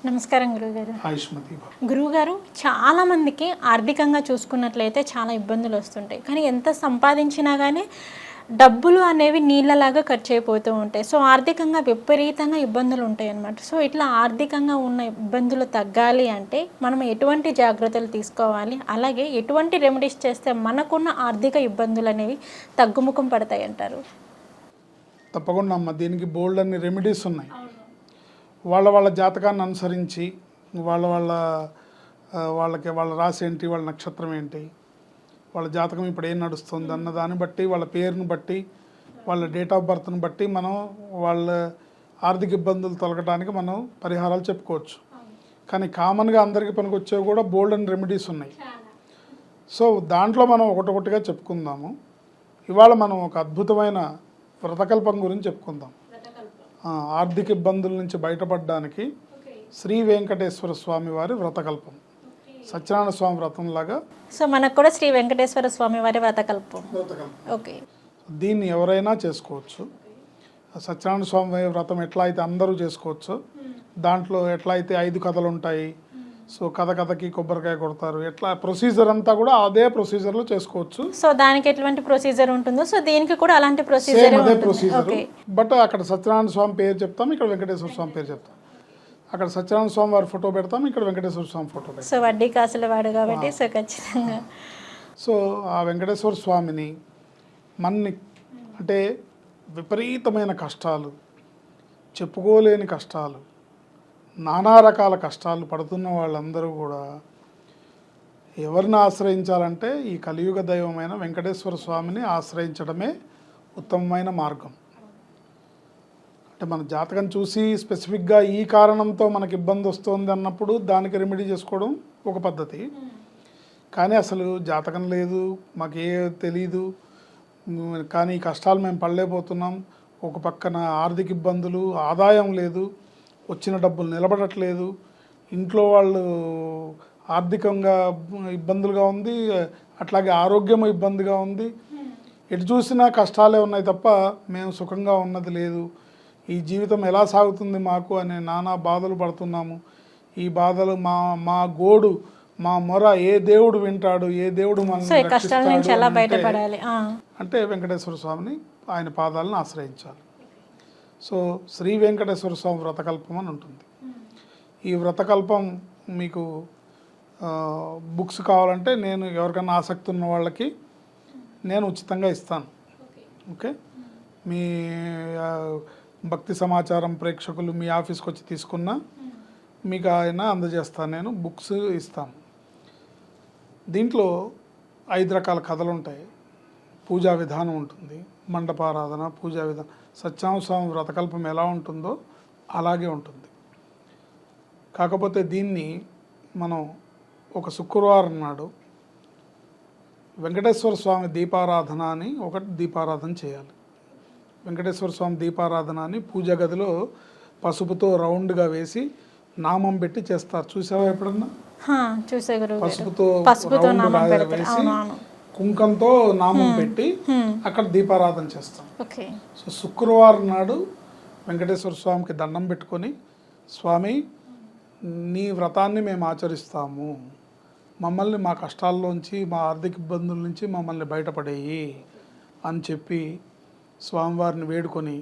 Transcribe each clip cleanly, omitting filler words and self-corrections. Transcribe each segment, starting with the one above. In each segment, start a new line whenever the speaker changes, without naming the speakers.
నమస్కారం గురుగారు.
ఆయుష్మతి.
గురుగారు, చాలా మందికి ఆర్థికంగా చూసుకున్నట్లయితే చాలా ఇబ్బందులు వస్తుంటాయి. కానీ ఎంత సంపాదించినా కానీ డబ్బులు అనేవి నీళ్ళలాగా ఖర్చు అయిపోతూ ఉంటాయి. సో ఆర్థికంగా విపరీతంగా ఇబ్బందులు ఉంటాయి అన్నమాట. సో ఇట్లా ఆర్థికంగా ఉన్న ఇబ్బందులు తగ్గాలి అంటే మనం ఎటువంటి జాగ్రత్తలు తీసుకోవాలి, అలాగే ఎటువంటి రెమెడీస్ చేస్తే మనకున్న ఆర్థిక ఇబ్బందులు అనేవి తగ్గుముఖం పడతాయి అంటారు?
తప్పకుండా అమ్మ, దీనికి బోల్డ్ అన్ని రెమెడీస్ ఉన్నాయి. వాళ్ళ జాతకాన్ని అనుసరించి వాళ్ళకి వాళ్ళ రాశి ఏంటి, వాళ్ళ నక్షత్రం ఏంటి, వాళ్ళ జాతకం ఇప్పుడు ఏం నడుస్తుంది అన్న దాన్ని బట్టి, వాళ్ళ పేరును బట్టి, వాళ్ళ డేట్ ఆఫ్ బర్త్ని బట్టి మనం వాళ్ళ ఆర్థిక ఇబ్బందులు తొలగడానికి మనం పరిహారాలు చెప్పుకోవచ్చు. కానీ కామన్గా అందరికీ పనికొచ్చేవి కూడా బోల్డ్ అండ్ రెమెడీస్ ఉన్నాయి. సో దాంట్లో మనం ఒకటొకటిగా చెప్పుకుందాము. ఇవాళ మనం ఒక అద్భుతమైన వ్రతకల్పం గురించి చెప్పుకుందాం. ఆర్థిక ఇబ్బందుల నుంచి బయటపడడానికి శ్రీ వెంకటేశ్వర స్వామి వారి వ్రతకల్పం, సత్యనారాయణ స్వామి వ్రతం లాగా.
సో మనకు కూడా శ్రీ వెంకటేశ్వర స్వామి వారి వ్రతకల్పం. ఓకే,
దీన్ని ఎవరైనా చేసుకోవచ్చు. సత్యనారాయణ స్వామి వ్రతం ఎట్లా అయితే అందరూ చేసుకోవచ్చు, దాంట్లో ఎట్లా అయితే 5 కథలు ఉంటాయి. సో కథకి కొబ్బరికాయ కొడతారు, ఎట్లా ప్రొసీజర్ అంతా కూడా అదే ప్రొసీజర్లో చేసుకోవచ్చు.
సో దానికి ఎటువంటి ప్రొసీజర్ ఉంటుందో సో దీనికి కూడా అలాంటి ప్రొసీజర్
అదే ప్రొసీజర్. బట్ అక్కడ సత్యనారాయణ స్వామి పేరు చెప్తాం, ఇక్కడ వెంకటేశ్వర స్వామి పేరు చెప్తాం. అక్కడ సత్యనారాయణ స్వామి వారి ఫోటో పెడతాం, ఇక్కడ వెంకటేశ్వర స్వామి ఫోటో పెడతాం.
సో వడ్డీ కాసుల వాడు కాబట్టి సో ఖచ్చితంగా.
సో ఆ వెంకటేశ్వర స్వామిని మన్ని అంటే విపరీతమైన కష్టాలు, చెప్పుకోలేని కష్టాలు, నానా రకాల కష్టాలు పడుతున్న వాళ్ళందరూ కూడా ఎవరిని ఆశ్రయించాలంటే ఈ కలియుగ దైవమైన వెంకటేశ్వర స్వామిని ఆశ్రయించడమే ఉత్తమమైన మార్గం. అంటే మన జాతకం చూసి స్పెసిఫిక్గా ఈ కారణంతో మనకి ఇబ్బంది వస్తుంది అన్నప్పుడు దానికి రెమెడీ చేసుకోవడం ఒక పద్ధతి. కానీ అసలు జాతకం లేదు, మాకే తెలీదు, కానీ ఈ కష్టాలు మేము పడలేకపోతున్నాం, ఒక పక్కన ఆర్థిక ఇబ్బందులు, ఆదాయం లేదు, వచ్చిన డబ్బులు నిలబడట్లేదు, ఇంట్లో వాళ్ళు ఆర్థికంగా ఇబ్బందులుగా ఉంది, అట్లాగే ఆరోగ్యం ఇబ్బందిగా ఉంది, ఎటు చూసినా కష్టాలే ఉన్నాయి తప్ప మేము సుఖంగా ఉన్నది లేదు, ఈ జీవితం ఎలా సాగుతుంది మాకు అనే నానా బాధలు పడుతున్నాము. ఈ బాధలు మా గోడు, మా మొర ఏ దేవుడు వింటాడు, ఏ దేవుడు మనల్ని రక్షిస్తాడు అంటే వెంకటేశ్వర స్వామిని, ఆయన పాదాలను ఆశ్రయించాలి. సో శ్రీ వెంకటేశ్వర స్వామి వ్రతకల్పం అని ఉంటుంది. ఈ వ్రతకల్పం మీకు బుక్స్ కావాలంటే నేను ఎవరికైనా ఆసక్తి ఉన్న వాళ్ళకి నేను ఉచితంగా ఇస్తాను. ఓకే, మీ భక్తి సమాచారం ప్రేక్షకులు మీ ఆఫీస్కి వచ్చి తీసుకున్నా మీకు ఆయన అందజేస్తాను, నేను బుక్స్ ఇస్తాను. దీంట్లో 5 రకాల కథలు ఉంటాయి, పూజా విధానం ఉంటుంది, మండపారాధన, పూజా విధానం. సత్యనారాయణ స్వామి వ్రతకల్పం ఎలా ఉంటుందో అలాగే ఉంటుంది. కాకపోతే దీన్ని మనం ఒక శుక్రవారం నాడు వెంకటేశ్వర స్వామి దీపారాధన అని ఒకటి దీపారాధన చేయాలి. వెంకటేశ్వర స్వామి దీపారాధన అని పూజ గదిలో పసుపుతో రౌండ్గా వేసి నామం పెట్టి చేస్తారు. చూసావా ఎప్పుడన్నా? పసుపుతో వేసి కుంకంతో నామం పెట్టి అక్కడ దీపారాధన చేస్తాం. సో శుక్రవారం నాడు వెంకటేశ్వర స్వామికి దండం పెట్టుకొని, స్వామి నీ వ్రతాన్ని మేము ఆచరిస్తాము, మమ్మల్ని మా కష్టాల్లోంచి, మా ఆర్థిక ఇబ్బందుల నుంచి మమ్మల్ని బయటపడేయి అని చెప్పి స్వామివారిని వేడుకొని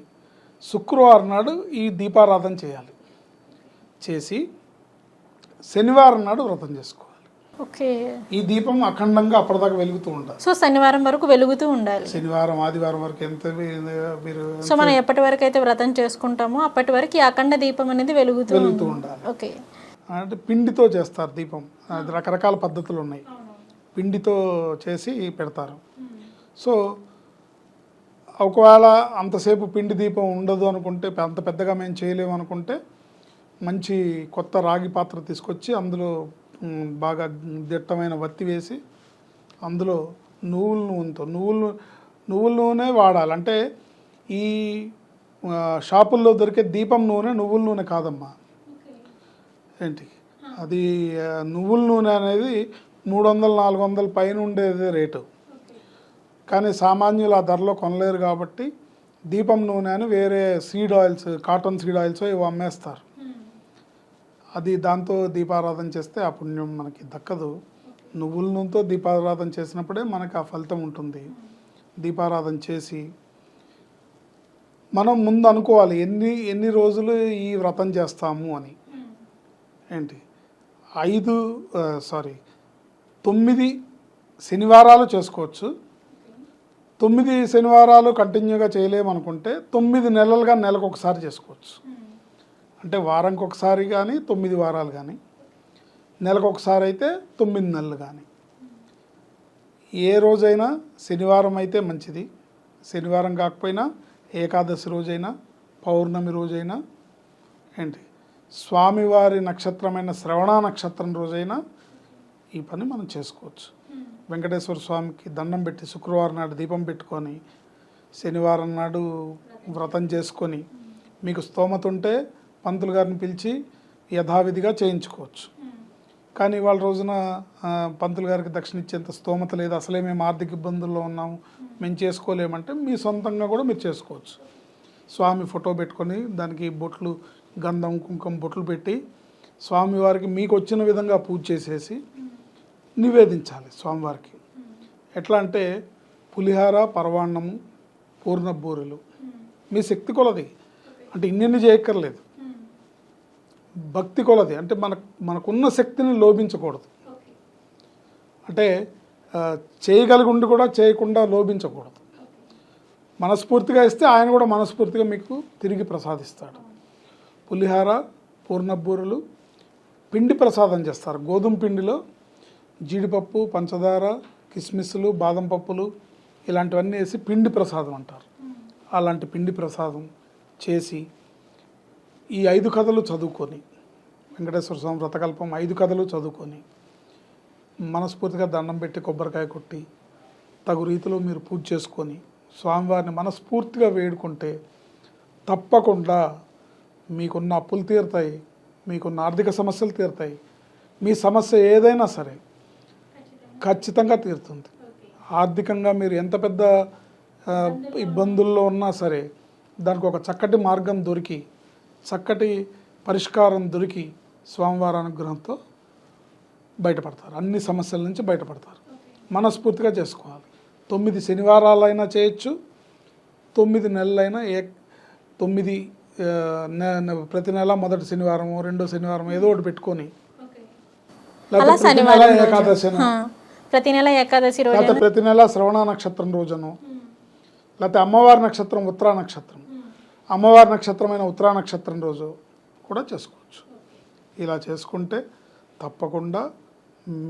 శుక్రవారం నాడు ఈ దీపారాధన చేయాలి. చేసి శనివారం నాడు వ్రతం చేసుకోవాలి.
ఓకే,
ఈ దీపం అఖండంగా అప్పటిదాకా వెలుగుతూ ఉండాలి.
సో శనివారం వరకు వెలుగుతూ ఉండాలి.
శనివారం, ఆదివారం వరకు ఎంత మీరు
సో మనం ఎప్పటి వరకు అయితే వ్రతం చేసుకుంటామో అప్పటి వరకు ఈ అఖండ దీపం అనేది వెలుగుతూ
ఉండాలి.
ఓకే,
అంటే పిండితో చేస్తారు దీపం, రకరకాల పద్ధతులు ఉన్నాయి, పిండితో చేసి పెడతారు. సో ఒకవేళ అంతసేపు పిండి దీపం ఉండదు అనుకుంటే, అంత పెద్దగా మేము చేయలేము అనుకుంటే, మంచి కొత్త రాగి పాత్ర తీసుకొచ్చి అందులో బాగా దిట్టమైన వత్తి వేసి అందులో నువ్వుల నూనె వాడాలి. అంటే ఈ షాపుల్లో దొరికే దీపం నూనె నువ్వుల నూనె కాదమ్మా. ఏంటి అది, నువ్వుల నూనె అనేది 300-400 పైన ఉండేది రేటు. కానీ సామాన్యులు ఆ ధరలో కొనలేరు కాబట్టి దీపం నూనె అని వేరే seed oils, cotton seed oils ఇవి అమ్మేస్తారు. అది దాంతో దీపారాధన చేస్తే ఆ పుణ్యం మనకి దక్కదు. నువ్వుల నూనెతో దీపారాధన చేసినప్పుడే మనకు ఆ ఫలితం ఉంటుంది. దీపారాధన చేసి మనం ముందు అనుకోవాలి ఎన్ని రోజులు ఈ వ్రతం చేస్తాము అని. ఏంటి 9 శనివారాలు చేసుకోవచ్చు. 9 శనివారాలు కంటిన్యూగా చేయలేమనుకుంటే 9 నెలలుగా నెలకు ఒకసారి చేసుకోవచ్చు. అంటే వారానికి ఒకసారి కానీ 9 వారాలు కానీ, నెలకు ఒకసారి అయితే 9 నెలలు కానీ. ఏ రోజైనా శనివారం అయితే మంచిది. శనివారం కాకపోయినా ఏకాదశి రోజైనా, పౌర్ణమి రోజైనా, ఏంటి స్వామివారి నక్షత్రమైన శ్రవణ నక్షత్రం రోజైనా ఈ పని మనం చేసుకోవచ్చు. వెంకటేశ్వర స్వామికి దండం పెట్టి శుక్రవారం నాడు దీపం పెట్టుకొని శనివారం నాడు వ్రతం చేసుకొని మీకు స్తోమత ఉంటే పంతులు గారిని పిలిచి యథావిధిగా చేయించుకోవచ్చు. కానీ వాళ్ళ రోజున పంతులు గారికి దక్షిణ ఇచ్చేంత స్తోమత లేదు, అసలే మేము ఆర్థిక ఇబ్బందుల్లో ఉన్నాము, మేము చేసుకోలేమంటే మీ సొంతంగా కూడా మీరు చేసుకోవచ్చు. స్వామి ఫోటో పెట్టుకొని దానికి బొట్లు, గంధం కుంకుమ బొట్లు పెట్టి స్వామివారికి మీకు వచ్చిన విధంగా పూజ చేసేసి నివేదించాలి స్వామివారికి. ఎట్లా అంటే పులిహార, పరవాన్నము, పూర్ణబూరెలు మీ శక్తి కొలది. అంటే ఇన్ని చేయక్కర్లేదు, భక్తి కొలది. అంటే మనకున్న శక్తిని లోభించకూడదు. అంటే చేయగలిగి ఉండి కూడా చేయకుండా లోభించకూడదు. మనస్ఫూర్తిగా ఇస్తే ఆయన కూడా మనస్ఫూర్తిగా మీకు తిరిగి ప్రసాదిస్తాడు. పులిహార, పూర్ణబూరెలు, పిండి ప్రసాదం చేస్తారు. గోధుమ పిండిలో జీడిపప్పు, పంచదార, కిస్మిస్లు, బాదం పప్పులు ఇలాంటివన్నీ వేసి పిండి ప్రసాదం అంటారు. అలాంటి పిండి ప్రసాదం చేసి ఈ 5 కథలు చదువుకొని, వెంకటేశ్వర స్వామి వ్రతకల్పం 5 కథలు చదువుకొని మనస్ఫూర్తిగా దండం పెట్టి కొబ్బరికాయ కొట్టి తగు రీతిలో మీరు పూజ చేసుకొని స్వామివారిని మనస్ఫూర్తిగా వేడుకుంటే తప్పకుండా మీకున్న అప్పులు తీరుతాయి, మీకున్న ఆర్థిక సమస్యలు తీరుతాయి. మీ సమస్య ఏదైనా సరే ఖచ్చితంగా తీరుతుంది. ఆర్థికంగా మీరు ఎంత పెద్ద ఇబ్బందుల్లో ఉన్నా సరే దానికి ఒక చక్కటి మార్గం దొరికి, చక్కటి పరిష్కారం దొరికి స్వామివారి అనుగ్రహంతో బయటపడతారు. అన్ని సమస్యల నుంచి బయటపడతారు. మనస్ఫూర్తిగా చేసుకోవాలి. 9 శనివారాలైనా చేయొచ్చు, 9 నెలలైనా 9 ప్రతి నెల మొదటి శనివారం, రెండో శనివారం ఏదో ఒకటి పెట్టుకొని,
ప్రతి నెల ఏకాదశి రోజు,
లేకపోతే ప్రతి నెల శ్రవణ నక్షత్రం రోజును, లేకపోతే అమ్మవారి నక్షత్రం ఉత్తరా నక్షత్రం, అమ్మవారి నక్షత్రమైన ఉత్తరా నక్షత్రం రోజు కూడా చేసుకోవచ్చు. ఇలా చేసుకుంటే తప్పకుండా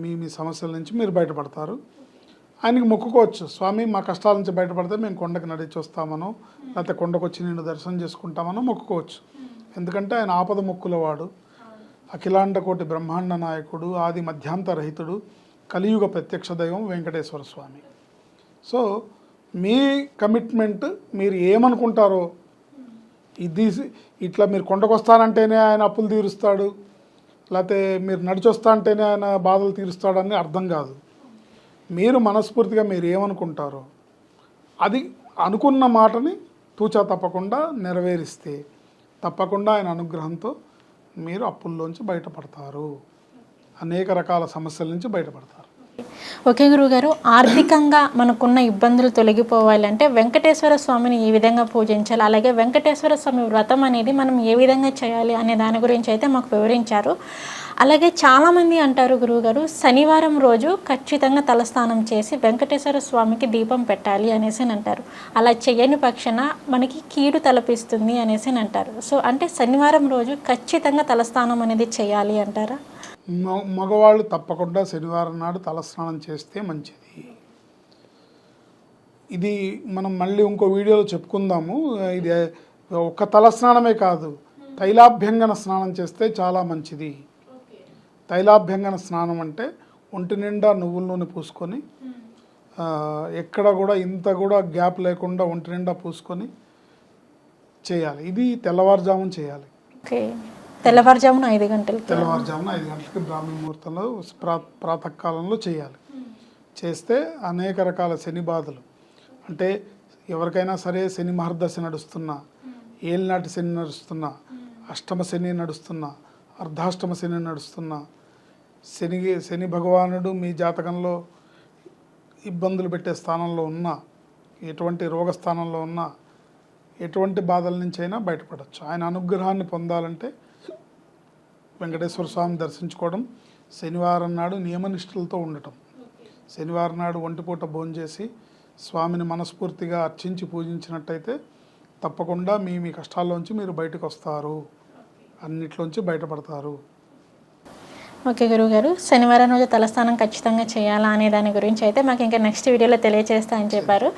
మీ సమస్యల నుంచి మీరు బయటపడతారు. ఆయనకి మొక్కుకోవచ్చు, స్వామి మా కష్టాల నుంచి బయటపడితే మేము కొండకి నడిచి వస్తామనో, లేకపోతే కొండకు వచ్చి నేను దర్శనం చేసుకుంటామనో మొక్కుకోవచ్చు. ఎందుకంటే ఆయన ఆపద మొక్కుల వాడు, అఖిలాండ కోటి బ్రహ్మాండ నాయకుడు, ఆది మధ్యాంతరహితుడు, కలియుగ ప్రత్యక్ష దైవం వెంకటేశ్వర స్వామి. సో మీ కమిట్మెంట్ మీరు ఏమనుకుంటారో, ఇది ఇట్లా మీరు కొండకు వస్తానంటేనే ఆయన అప్పులు తీరుస్తాడు, లేకపోతే మీరు నడిచొస్తా అంటేనే ఆయన బాధలు తీరుస్తాడని అర్థం కాదు. మీరు మనస్ఫూర్తిగా మీరు ఏమనుకుంటారో అది అనుకున్న మాటని తూచా తప్పకుండా నెరవేరిస్తే తప్పకుండా ఆయన అనుగ్రహంతో మీరు అప్పుల్లోంచి బయటపడతారు, అనేక రకాల సమస్యల నుంచి బయటపడతారు.
ఓకే గురువుగారు, ఆర్థికంగా మనకున్న ఇబ్బందులు తొలగిపోవాలంటే వెంకటేశ్వర స్వామిని ఏ విధంగా పూజించాలి, అలాగే వెంకటేశ్వర స్వామి వ్రతం అనేది మనం ఏ విధంగా చేయాలి అనే దాని గురించి అయితే మాకు వివరించారు. అలాగే చాలామంది అంటారు గురువుగారు, శనివారం రోజు ఖచ్చితంగా తలస్నానం చేసి వెంకటేశ్వర స్వామికి దీపం పెట్టాలి అనేసి అంటారు. అలా చేయని పక్షాన మనకి కీడు తలపిస్తుంది అనేసి అంటారు. సో అంటే శనివారం రోజు ఖచ్చితంగా తలస్నానం అనేది చేయాలి అంటారా?
మగవాళ్ళు తప్పకుండా శనివారం నాడు తలస్నానం చేస్తే మంచిది. ఇది మనం మళ్ళీ ఇంకో వీడియోలో చెప్పుకుందాము. ఇది ఒక్క తలస్నానమే కాదు, తైలాభ్యంగన స్నానం చేస్తే చాలా మంచిది. తైలాభ్యంగన స్నానం అంటే ఒంటి నిండా నువ్వుల నూనె పూసుకొని, ఎక్కడ కూడా ఇంత కూడా గ్యాప్ లేకుండా ఒంటి నిండా పూసుకొని చేయాలి. ఇది తెల్లవారుజామున చేయాలి.
తెల్లవారుజామున 5 గంటలకి,
తెల్లవారుజామున 5 గంటలకి బ్రాహ్మీ ముహూర్తంలో ప్రాతకాలంలో చేయాలి. చేస్తే అనేక రకాల శని బాధలు, అంటే ఎవరికైనా సరే శని మహర్దశ నడుస్తున్నా, ఏలినాటి శని నడుస్తున్నా, అష్టమ శని నడుస్తున్నా, అర్ధాష్టమ శని నడుస్తున్న శని భగవానుడు మీ జాతకంలో ఇబ్బందులు పెట్టే స్థానంలో ఉన్న, ఎటువంటి రోగ స్థానంలో ఉన్న, ఎటువంటి బాధల నుంచైనా బయటపడవచ్చు. ఆయన అనుగ్రహాన్ని పొందాలంటే వెంకటేశ్వర స్వామిని దర్శించుకోవడం, శనివారం నాడు నియమనిష్టలతో ఉండటం, శనివారం నాడు ఒంటిపూట భోంచేసి స్వామిని మనస్ఫూర్తిగా అర్చించి పూజించినట్టయితే తప్పకుండా మీ కష్టాల్లోంచి మీరు బయటకు వస్తారు, అన్నిట్లోంచి బయటపడతారు.
ఓకే గురువుగారు, శనివారం రోజు తలస్నానం ఖచ్చితంగా చేయాలా అనే దాని గురించి అయితే మాకు ఇంకా నెక్స్ట్ వీడియోలో తెలియజేస్తా అని చెప్పారు.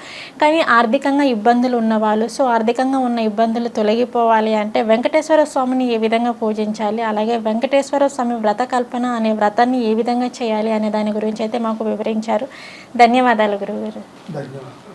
కానీ ఆర్థికంగా ఇబ్బందులు ఉన్నవాళ్ళు, సో ఆర్థికంగా ఉన్న ఇబ్బందులు తొలగిపోవాలి అంటే వెంకటేశ్వర స్వామిని ఏ విధంగా పూజించాలి, అలాగే వెంకటేశ్వర స్వామి వ్రత కల్పన అనే వ్రతాన్ని ఏ విధంగా చేయాలి అనే దాని గురించి అయితే మాకు వివరించారు. ధన్యవాదాలు గురువుగారు.
ధన్యవాదాలు.